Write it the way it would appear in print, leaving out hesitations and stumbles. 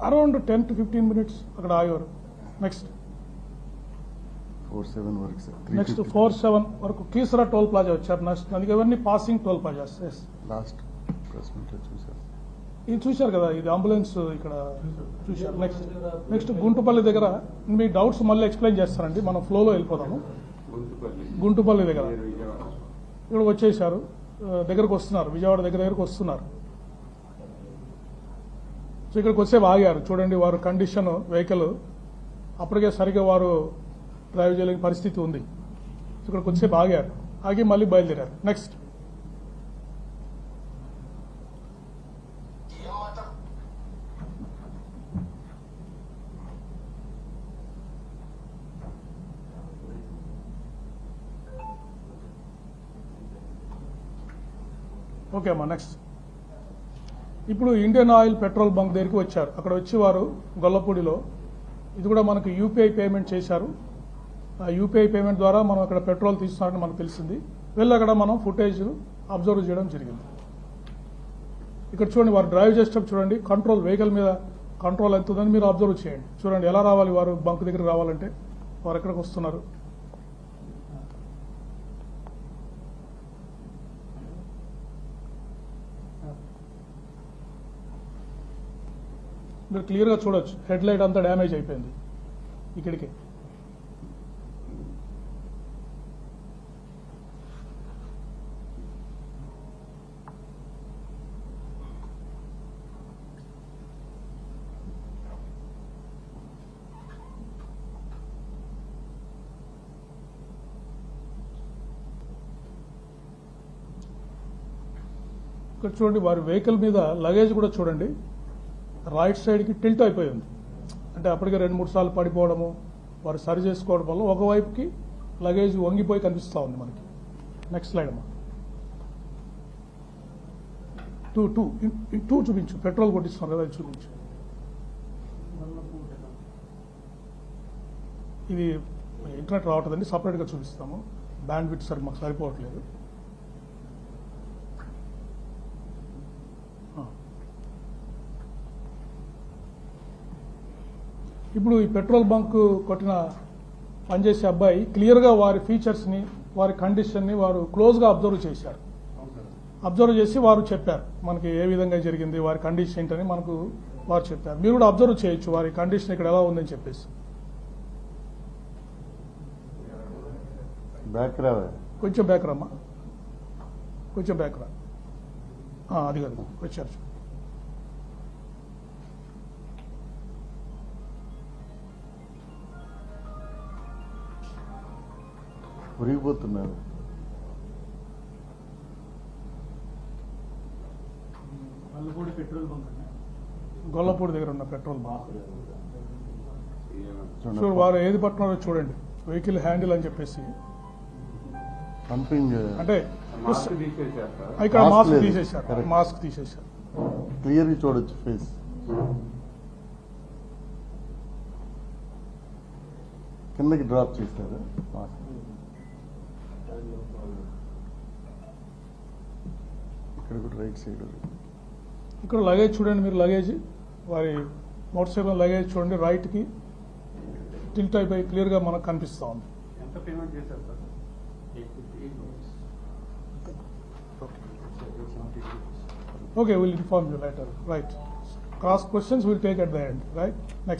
Around 10 to 15 minutes అక్కడ ఆగారు. Next 47 వరకు సార్. నెక్స్ట్ 47 వరకు కీసరా టోల్ ప్లాజా వచ్చారు. నెక్స్ట్ అందుకే ఇవన్నీ passing toll plazas. Last press meet చూసారు. ఇది చూశారు కదా, ఇది అంబులెన్స్ ఇక్కడ చూశారు. నెక్స్ట్ గుంటుపల్లి దగ్గర మీ డౌట్స్ మళ్ళీ ఎక్స్ప్లెయిన్ చేస్తానండి, మనం ఫ్లోలో వెళ్ళిపోదాము. గుంటుపల్లి దగ్గర ఇక్కడ వచ్చేసారు, దగ్గరకు వస్తున్నారు, విజయవాడ దగ్గరకు వస్తున్నారు. సో ఇక్కడికి వచ్చే ఆగారు. చూడండి వారు కండిషన్ వెహికల్ అప్పటికే సరిగ్గా వారు డ్రైవ్ చేయలేని పరిస్థితి ఉంది. ఇక్కడికి వచ్చే ఆగారు, ఆగి మళ్ళీ బయలుదేరారు. నెక్స్ట్ ఓకే అమ్మా. నెక్స్ట్ ఇప్పుడు ఇండియన్ ఆయిల్ పెట్రోల్ బంక్ దగ్గరికి వచ్చారు. అక్కడ వచ్చి వారు గొల్లపూడిలో ఇది కూడా మనకు యూపీఐ పేమెంట్ చేశారు. ఆ యూపీఐ పేమెంట్ ద్వారా మనం అక్కడ పెట్రోల్ తీస్తున్నారని మనకు తెలిసింది. వెళ్ళి అక్కడ మనం ఫుటేజ్ అబ్జర్వ్ చేయడం జరిగింది. ఇక్కడ చూడండి వారు డ్రైవ్ చేసేటప్పుడు చూడండి కంట్రోల్, వెహికల్ మీద కంట్రోల్ ఎంత ఉందని మీరు అబ్జర్వ్ చేయండి. చూడండి ఎలా రావాలి వారు బంక్ దగ్గరికి రావాలంటే, వారు ఎక్కడికి వస్తున్నారు. మీరు క్లియర్గా చూడొచ్చు, హెడ్ లైట్ అంతా డ్యామేజ్ అయిపోయింది ఇక్కడికి. ఇక్కడ చూడండి వారి వెహికల్ మీద లగేజ్ కూడా చూడండి రైట్ సైడ్కి టిల్ట్ అయిపోయింది. అంటే అప్పటికే 2-3 సార్లు పడిపోవడము, వారు సరి చేసుకోవడం వల్ల ఒకవైపుకి లగేజ్ వంగిపోయి కనిపిస్తూ ఉంది మనకి. నెక్స్ట్ స్లైడ్ అమ్మా. టూ చూపించు, పెట్రోల్ కొట్టిస్తున్నారు కదా, చూపించు. ఇది ఇంటర్నెట్ రావట్లేదండి, సపరేట్గా చూపిస్తాము. బ్యాండ్ విడ్త్ సరి మాకు సరిపోవట్లేదు. ఇప్పుడు ఈ పెట్రోల్ బంక్ కొట్టిన పనిచేసే అబ్బాయి క్లియర్గా వారి ఫీచర్స్ని, వారి కండిషన్ని వారు క్లోజ్గా అబ్జర్వ్ చేశారు. అబ్జర్వ్ చేసి వారు చెప్పారు మనకి ఏ విధంగా జరిగింది, వారి కండిషన్ ఏంటని మనకు వారు చెప్పారు. మీరు కూడా అబ్జర్వ్ చేయొచ్చు వారి కండిషన్ ఇక్కడ ఎలా ఉందని చెప్పేసి. కొంచెం బ్యాక్ రమ్మా, కొంచెం బ్యాక్ రా. అది కాదు, వచ్చారు. ఉరిగిపోతున్నారు. గొల్లపూడి దగ్గర ఉన్న పెట్రోల్ బంక్. చూడు వారు ఏది పట్టున్నారో చూడండి, వెహికల్ హ్యాండిల్ అని చెప్పేసి. పంపింగ్ అంటే ఇక్కడ మాస్క్ తీసేశారు, మాస్క్ తీసేశారు. క్లియర్గా చూడొచ్చు ఫేస్. కిందకి డ్రాప్ చేస్తారు మాస్క్. ఇక్కడ కూడా రైట్ సైడ్. ఇక్కడ లగేజ్ చూడండి మీరు, లగేజ్ వారి మోటార్ సైకిల్ లగేజ్ చూడండి రైట్కి టిల్ట్ అయిపోయి క్లియర్గా మనకు కనిపిస్తూ ఉంది. ఎంత పేమెంట్ చేశారు sir? Okay, we'll inform you later. Right. Cross questions we'll take at the end. Right. Next.